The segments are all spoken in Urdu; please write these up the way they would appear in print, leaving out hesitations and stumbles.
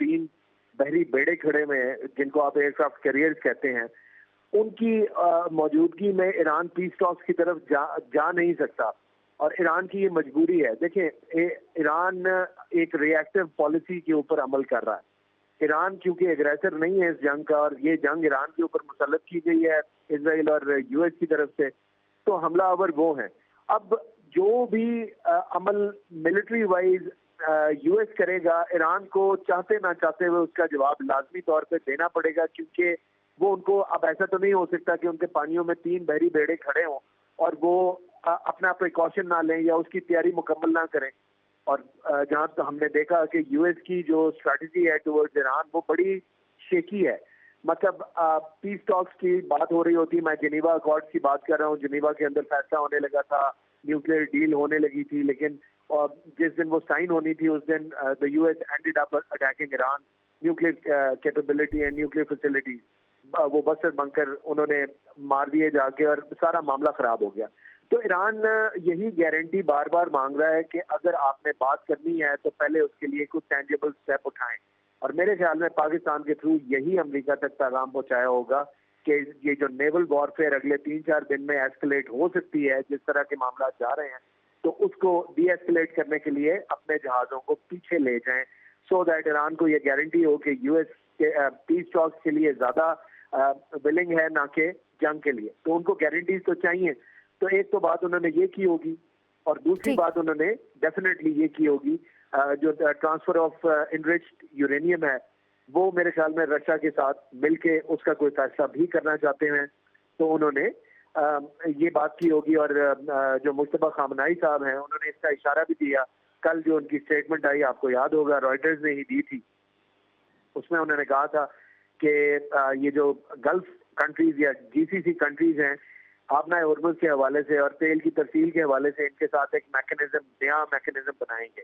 3 بحری بیڑے کھڑے ہوئے ہیں جن کو آپ ایئر کرافٹ کیریئرز کہتے ہیں، ان کی موجودگی میں ایران پیس ٹاکس کی طرف جا نہیں سکتا، اور ایران کی یہ مجبوری ہے۔ دیکھیں ایران ایک ری ایکٹیو پالیسی کے اوپر عمل کر رہا ہے۔ ایران کیونکہ اگریسر نہیں ہے اس جنگ کا، اور یہ جنگ ایران کے اوپر مسلط کی گئی ہے اسرائیل اور یو ایس کی طرف سے، تو حملہ آور وہ ہیں۔ اب جو بھی عمل ملٹری وائز یو ایس کرے گا، ایران کو چاہتے نہ چاہتے ہوئے اس کا جواب لازمی طور پہ دینا پڑے گا، کیونکہ وہ ان کو اب ایسا تو نہیں ہو سکتا کہ ان کے پانیوں میں 3 بحری بیڑے کھڑے ہوں اور وہ اپنا پریکاشن نہ لیں یا اس کی تیاری مکمل نہ کریں۔ اور جہاں تو ہم نے دیکھا کہ یو ایس کی جو اسٹریٹجی ہے ٹورڈز ایران وہ بڑی شیکی ہے۔ مطلب پیس ٹاکس کی بات ہو رہی ہوتی، میں جنیوا اکارڈز کی بات کر رہا ہوں، جنیوا کے اندر فیصلہ ہونے لگا تھا، نیوکلیئر ڈیل ہونے لگی تھی، لیکن جس دن وہ سائن ہونی تھی اس دن the US ended up attacking Iran nuclear capability and nuclear facilities، وہ بسر بنکر انہوں نے مار دیے جا کے اور سارا معاملہ خراب ہو گیا۔ تو ایران یہی گارنٹی بار بار مانگ رہا ہے کہ اگر آپ نے بات کرنی ہے تو پہلے اس کے لیے کچھ ٹینجیبل اسٹیپ اٹھائیں، اور میرے خیال میں پاکستان کے تھرو یہی امریکہ تک پیغام پہنچایا ہوگا کہ یہ جو نیول وارفیئر اگلے 3-4 دن میں ایسکلیٹ ہو سکتی ہے، جس طرح کے معاملات جا رہے ہیں، تو اس کو ڈی ایسکلیٹ کرنے کے لیے اپنے جہازوں کو پیچھے لے جائیں، سو دیٹ ایران کو یہ گارنٹی ہو کہ یو ایس کے پیس ٹاکس کے لیے زیادہ ولنگ ہے نہ کہ جنگ کے لیے۔ تو ان کو گارنٹیز تو چاہیے۔ تو ایک تو بات انہوں نے یہ کی ہوگی، اور دوسری بات انہوں نے ڈیفینیٹلی یہ کی ہوگی جو ٹرانسفر آف انریچڈ یورینیم ہے، وہ میرے خیال میں رشیا کے ساتھ مل کے اس کا کوئی فیصلہ بھی کرنا چاہتے ہیں، تو انہوں نے یہ بات کی ہوگی۔ اور جو مصطفیٰ خامنائی صاحب ہیں انہوں نے اس کا اشارہ بھی دیا، کل جو ان کی اسٹیٹمنٹ آئی آپ کو یاد ہوگا رائٹرز نے ہی دی تھی، اس میں انہوں نے کہا تھا کہ یہ جو گلف کنٹریز یا جی سی سی کنٹریز ہیں، آبنائے ہرمز کے حوالے سے اور تیل کی ترسیل کے حوالے سے ان کے ساتھ ایک میکانزم، نیا میکانزم بنائیں گے۔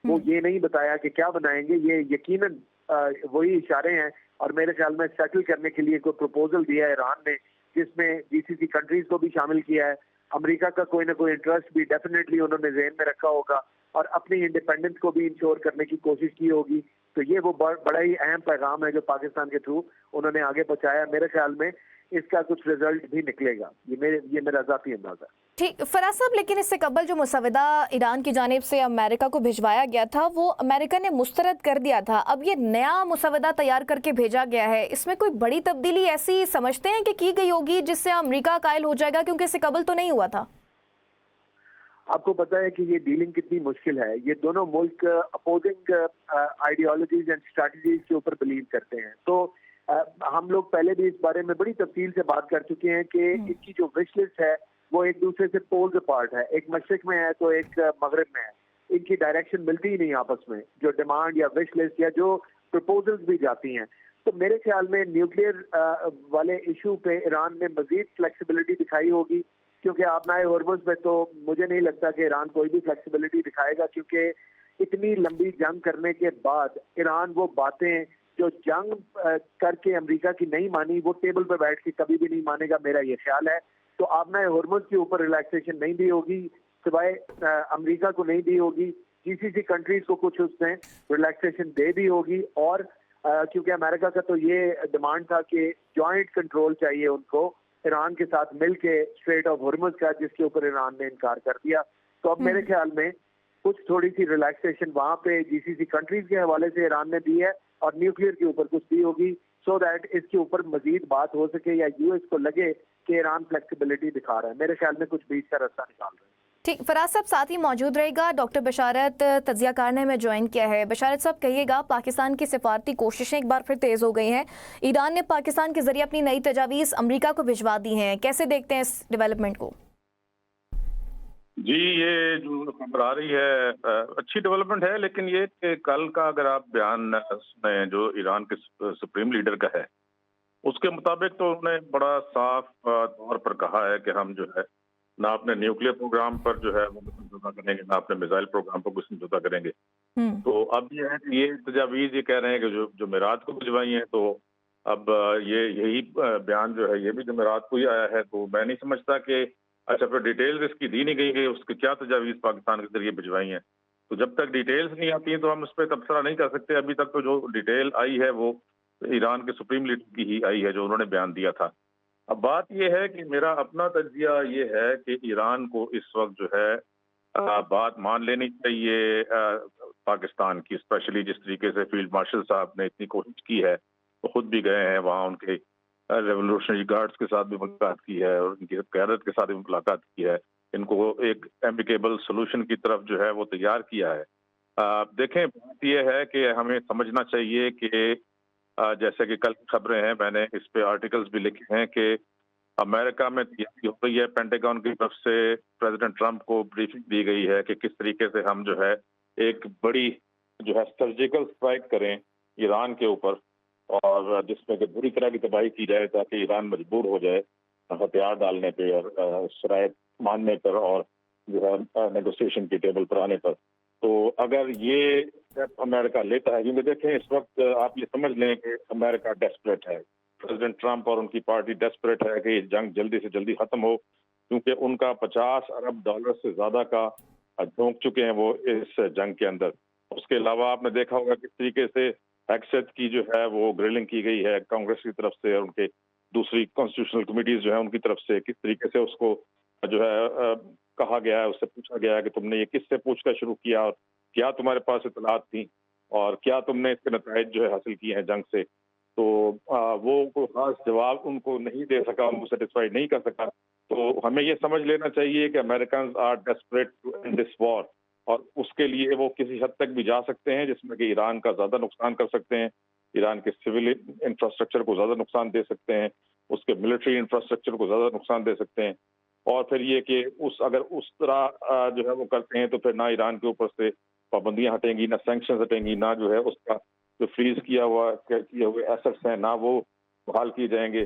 وہ یہ نہیں بتایا کہ کیا بنائیں گے، یہ یقیناً وہی اشارے ہیں، اور میرے خیال میں سیٹل کرنے کے لیے کوئی پروپوزل دیا ہے ایران نے، جس میں جی سی سی کنٹریز کو بھی شامل کیا ہے۔ امریکہ کا کوئی نہ کوئی انٹرسٹ بھی ڈیفینیٹلی انہوں نے ذہن میں رکھا ہوگا، اور اپنی انڈیپینڈنس کو بھی انشور کرنے کی کوشش کی ہوگی۔ تو یہ وہ بڑا ہی اہم پیغام ہے جو پاکستان کے تھرو انہوں نے آگے پہنچایا۔ میرے خیال میں اس کا کچھ رزلٹ بھی نکلے گا، یہ میرا ذاتی اندازہ ہے۔ ٹھیک فراز صاحب، لیکن اس سے قبل جو مسودہ ایران کی جانب سے امریکہ کو بھجوایا گیا تھا وہ امریکہ نے مسترد کر دیا تھا، اب یہ نیا مسودہ تیار کر کے بھیجا گیا ہے، اس میں کوئی بڑی تبدیلی ایسی سمجھتے ہیں کہ کی گئی ہوگی جس سے امریکہ قائل ہو جائے گا، کیونکہ اس سے قبل تو نہیں ہوا تھا؟ آپ کو پتا ہے کہ یہ ڈیلنگ کتنی مشکل ہے۔ یہ دونوں ملک اپوزنگ آئیڈیالوجیز اینڈ اسٹریٹجیز کے اوپر بلیو کرتے ہیں، تو ہم لوگ پہلے بھی اس بارے میں بڑی تفصیل سے بات کر چکے ہیں کہ ان کی جو وش لسٹ ہے وہ ایک دوسرے سے پولز اپارٹ ہے، ایک مشرق میں ہے تو ایک مغرب میں ہے، ان کی ڈائریکشن ملتی ہی نہیں آپس میں، جو ڈیمانڈ یا وش لسٹ یا جو پروپوزلز بھی جاتی ہیں۔ تو میرے خیال میں نیوکلیئر والے ایشو پہ ایران نے مزید فلیکسیبلٹی دکھائی ہوگی، کیونکہ آبنائے ہرمز میں تو مجھے نہیں لگتا کہ ایران کوئی بھی فلیکسیبلٹی دکھائے گا، کیونکہ اتنی لمبی جنگ کرنے کے بعد ایران وہ باتیں جو جنگ کر کے امریکہ کی نہیں مانی وہ ٹیبل پہ بیٹھ کے کبھی بھی نہیں مانے گا، میرا یہ خیال ہے۔ تو آبنائے ہرمز کے اوپر ریلیکسیشن نہیں دی ہوگی، سوائے امریکہ کو نہیں دی ہوگی، جی سی سی کنٹریز کو کچھ اس نے ریلیکسیشن دے دی ہوگی، اور کیونکہ امریکہ کا تو یہ ڈیمانڈ تھا کہ جوائنٹ کنٹرول چاہیے ان کو ایران کے ساتھ مل کے اسٹریٹ آف ہرمز کا، جس کے اوپر ایران نے انکار کر دیا۔ تو اب میرے خیال میں کچھ تھوڑی سی ریلیکسیشن وہاں پہ جی سی سی کنٹریز کے حوالے سے ایران نے دی ہے، اور نیوکلیئر کے اوپر کچھ دی ہوگی، سو دیٹ اس کے اوپر مزید بات ہو سکے یا یو ایس کو لگے کہ ایران فلیکسیبلٹی دکھا رہا ہے۔ میرے خیال میں کچھ بیچ کا راستہ نکال رہے ہیں۔ ٹھیک، فراز صاحب ساتھ ہی موجود رہے گا، ڈاکٹر بشارت تجزیہ کار نے ہمیں جوائن کیا ہے۔ بشارت صاحب کہیے گا، پاکستان کی سفارتی کوششیں ایک بار پھر تیز ہو گئی ہیں، ایران نے پاکستان کے ذریعے اپنی نئی تجاویز امریکہ کو بھجوا دی ہیں، کیسے دیکھتے ہیں اس ڈیولپمنٹ کو؟ جی، یہ جو خبر آ رہی ہے اچھی ڈیولپمنٹ ہے، لیکن یہ کہ کل کا اگر آپ بیان سنیں جو ایران کے سپریم لیڈر کا ہے، اس کے مطابق تو انہوں نے بڑا صاف طور پر کہا ہے کہ ہم جو ہے نہ اپنے نیوکلیئر پروگرام پر جو ہے وہ سمجھوتا کریں گے، نہ اپنے میزائل پروگرام پر کچھ سمجھوتا کریں گے۔ تو اب یہ ہے کہ یہ تجاویز یہ کہہ رہے ہیں کہ جو جمعرات کو بھجوائی ہیں، تو اب یہی بیان جو ہے یہ بھی جمعرات کو ہی آیا ہے، تو میں نہیں سمجھتا کہ اچھا پھر ڈیٹیلز اس کی دی نہیں گئی کہ اس کی کیا تجاویز پاکستان کے ذریعے بھجوائی ہیں۔ تو جب تک ڈیٹیلز نہیں آتی ہیں تو ہم اس پہ تبصرہ نہیں کر سکتے. ابھی تک تو جو ڈیٹیل آئی ہے وہ ایران کے سپریم لیڈر کی ہی آئی ہے جو انہوں نے بیان دیا تھا. اب بات یہ ہے کہ میرا اپنا تجزیہ یہ ہے کہ ایران کو اس وقت جو ہے بات مان لینی چاہیے پاکستان کی، اسپیشلی جس طریقے سے فیلڈ مارشل صاحب نے اتنی کوشش کی ہے. وہ خود بھی گئے ہیں وہاں، ان کے ریولوشنری گارڈز کے ساتھ بھی ملاقات کی ہے اور ان کی قیادت کے ساتھ بھی ملاقات کی ہے. ان کو ایک ایمیکیبل سولوشن کی طرف جو ہے وہ تیار کیا ہے. دیکھیں بات یہ ہے کہ ہمیں سمجھنا چاہیے کہ جیسے کہ کل کی خبریں ہیں، میں نے اس پہ آرٹیکلز بھی لکھے ہیں کہ امریکہ میں تیاری ہو گئی ہے، پینٹاگون کی طرف سے پریزیڈنٹ ٹرمپ کو بریفنگ دی گئی ہے کہ کس طریقے سے ہم جو ہے ایک بڑی جو ہے سرجیکل اسٹرائک کریں ایران کے اوپر، اور جس میں کہ بری طرح کی تباہی کی جائے تاکہ ایران مجبور ہو جائے ہتھیار ڈالنے پہ اور شرائط ماننے پر اور جو ہے نیگوسیشن کی ٹیبل پر آنے پر. تو اگر یہ اسٹیپ امریکہ لیتا ہے، کیونکہ دیکھیں اس وقت آپ یہ سمجھ لیں کہ امریکہ ڈیسپریٹ ہے، پریزیڈنٹ ٹرمپ اور ان کی پارٹی ڈیسپریٹ ہے کہ یہ جنگ جلدی سے جلدی ختم ہو، کیونکہ ان کا $50 ارب سے زیادہ کا جھونک چکے ہیں وہ اس جنگ کے اندر. اس کے علاوہ آپ نے دیکھا ہوگا کس طریقے سے ایکسیت کی جو ہے وہ گرلنگ کی گئی ہے کانگریس کی طرف سے اور ان کے دوسری کانسٹیٹیوشنل کمیٹیز جو ہیں ان کی طرف سے، کس طریقے سے اس کو جو ہے کہا گیا ہے، اس سے پوچھا گیا ہے کہ تم نے یہ کس سے پوچھ کر شروع کیا اور کیا تمہارے پاس اطلاعات تھیں اور کیا تم نے اس کے نتائج جو ہے حاصل کیے ہیں جنگ سے. تو وہ کوئی خاص جواب ان کو نہیں دے سکا، ان کو سیٹسفائی نہیں کر سکا. تو ہمیں یہ سمجھ لینا چاہیے کہ Americans are desperate to end this war, اور اس کے لیے وہ کسی حد تک بھی جا سکتے ہیں جس میں کہ ایران کا زیادہ نقصان کر سکتے ہیں، ایران کے سول انفراسٹرکچر کو زیادہ نقصان دے سکتے ہیں، اس کے ملٹری انفراسٹرکچر کو زیادہ نقصان دے سکتے ہیں. اور پھر یہ کہ اگر اس طرح جو ہے وہ کرتے ہیں تو پھر نہ ایران کے اوپر سے پابندیاں ہٹیں گی، نہ سینکشنز ہٹیں گی، نہ جو ہے اس کا جو فریز کیے ہوئے ایسٹس ہیں نہ وہ بحال کیے جائیں گے.